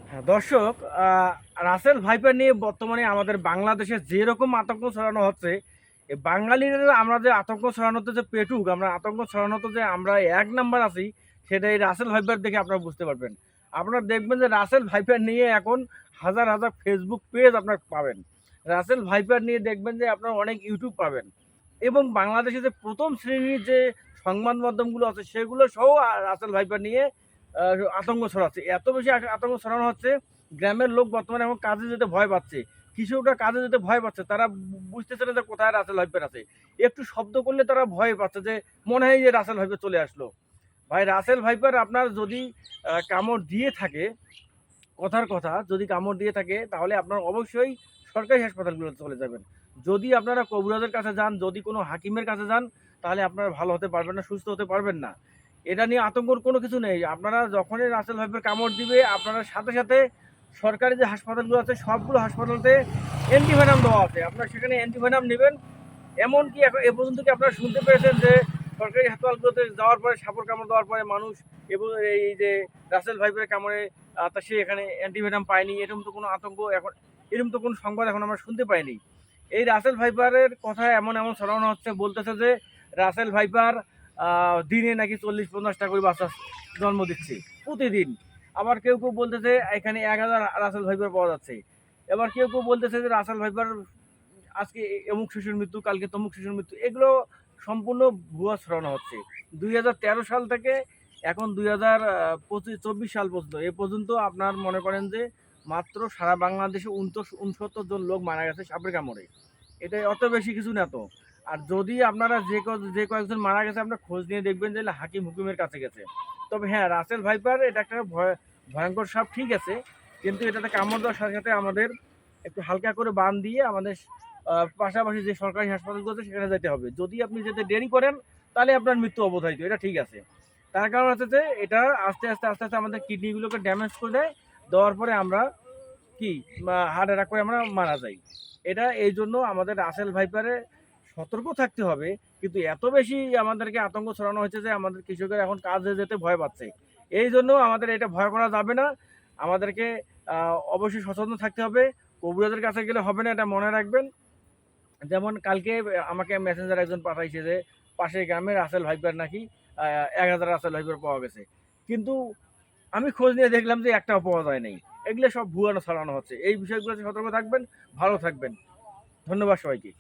হ্যাঁ, দর্শক, Russell viper নিয়ে বর্তমানে আমাদের বাংলাদেশে যেরকম আতঙ্ক ছড়ানো হচ্ছে, এই বাঙালিরা আমরা যে আতঙ্ক ছড়ানোতে যে পেটুক, আমরা আতঙ্ক ছড়ানোতে যে আমরা এক নাম্বার আছি, সেটা এই রাসেল ভাইপার দেখে আপনারা বুঝতে পারবেন। আপনারা দেখবেন যে রাসেল ভাইপার নিয়ে এখন হাজার হাজার ফেসবুক পেজ আপনারা পাবেন। রাসেল ভাইপার নিয়ে দেখবেন যে আপনারা অনেক ইউটিউব পাবেন, এবং বাংলাদেশে যে প্রথম শ্রেণীর যে সংবাদ মাধ্যমগুলো আছে সেগুলো সহ রাসেল ভাইপার নিয়ে আতঙ্ক ছড়াচ্ছে। এত বেশি আতঙ্ক ছড়ানো হচ্ছে, গ্রামের লোক বর্তমানে এখন কাজে যেতে ভয় পাচ্ছে। কৃষকরা কাজে যেতে ভয় পাচ্ছে। তারা বুঝতেছে না যে কোথায় রাসেল ভাইপার আছে। একটু শব্দ করলে তারা ভয় পাচ্ছে যে মনে হয় যে রাসেল ভাইপার চলে আসলো। ভাই, রাসেল ভাইপার আপনার যদি কামড় দিয়ে থাকে, কথার কথা যদি কামড় দিয়ে থাকে, তাহলে আপনার অবশ্যই সরকারি হাসপাতালগুলোতে চলে যাবেন। যদি আপনারা কবিরাজের কাছে যান, যদি কোনো হাকিমের কাছে যান, তাহলে আপনারা ভালো হতে পারবেন না, সুস্থ হতে পারবেন না। এটা নিয়ে আতঙ্কর কোনো কিছু নেই। আপনারা যখনই রাসেল ভাইপার কামড় দিবে, আপনারা সাথে সাথে সরকারি যে হাসপাতালগুলো আছে সবগুলো হাসপাতালতে অ্যান্টিভেনাম দেওয়া আছে। আপনারা সেখানে অ্যান্টিভেনাম নেবেন। এমনকি এখন এ পর্যন্ত কি আপনারা শুনতে পেরেছেন যে সরকারি হাসপাতালগুলোতে যাওয়ার পরে, সাপের কামড় দেওয়ার পরে মানুষ এবং এই যে রাসেল ভাইপারের কামড়ে তা সে এখানে অ্যান্টিভেনাম পায়নি, এরকম তো কোনো আতঙ্ক এখন, এরকম তো কোনো সংবাদ এখন আমরা শুনতে পাইনি। এই রাসেল ভাইপারের কথা এমন এমন ছড়ানো হচ্ছে, বলতেছে যে রাসেল ভাইপার দিনে নাকি 40-50টা করে বাচ্চা জন্ম দিচ্ছে প্রতিদিন। আবার কেউ কেউ বলতেছে এখানে 1000 রাসেল ভাইপার পাওয়া যাচ্ছে। এবার কেউ কেউ বলতেছে যে রাসেল ভাইপার আজকে অমুক শিশুর মৃত্যু, কালকে তমুক শিশুর মৃত্যু। এগুলো সম্পূর্ণ ভুয়া ছড়ানো হচ্ছে। 2013 সাল থেকে এখন 2024 সাল পর্যন্ত, এ পর্যন্ত আপনার মনে করেন যে মাত্র সারা বাংলাদেশে 69 জন লোক মারা গেছে সাপের কামড়ে। এটা অত বেশি কিছু না তো। আর যদি আপনারা যে কয়েকজন মারা গেছে আপনার খোঁজ নিয়ে দেখবেন যে হাকিম হুকুমের কাছে গেছে। তবে হ্যাঁ, রাসেল ভাইপার এটা একটা ভয়ঙ্কর সাপ, ঠিক আছে, কিন্তু এটাতে কামড় দেওয়ার সাথে সাথে আমাদের একটু হালকা করে বান দিয়ে আমাদের পাশাপাশি যে সরকারি হাসপাতালগুলো আছে সেখানে যেতে হবে। যদি আপনি যেতে দেরি করেন, তাহলে আপনার মৃত্যু অবধারিত, এটা ঠিক আছে। তার কারণ হচ্ছে যে এটা আস্তে আস্তে আস্তে আস্তে আমাদের কিডনিগুলোকে ড্যামেজ করে দেয়। দেওয়ার পরে আমরা কি হার্ট অ্যাটাক করে আমরা মারা যাই। এটা এই জন্য আমাদের রাসেল ভাইপারে সতর্ক থাকতে হবে। কিন্তু এত বেশি আমাদেরকে আতঙ্ক ছড়ানো হয়েছে যে আমাদের কৃষকের এখন কাজে যেতে ভয় পাচ্ছে। এই জন্য আমাদের এটা ভয় করা যাবে না। আমাদেরকে অবশ্যই সচেতন থাকতে হবে। কবিরাজের কাছে গেলে হবে না, এটা মনে রাখবেন। যেমন কালকে আমাকে মেসেঞ্জার একজন পাঠাইছে যে পাশের গ্রামে রাসেল ভাইপার নাকি 1000 রাসেল ভাইপার পাওয়া গেছে। কিন্তু আমি খোঁজ নিয়ে দেখলাম যে একটাও পাওয়া যায় নাই। এগুলো সব ভুয়ানো ছড়ানো হচ্ছে। এই বিষয়গুলোতে সতর্ক থাকবেন, ভালো থাকবেন। ধন্যবাদ সবাইকে।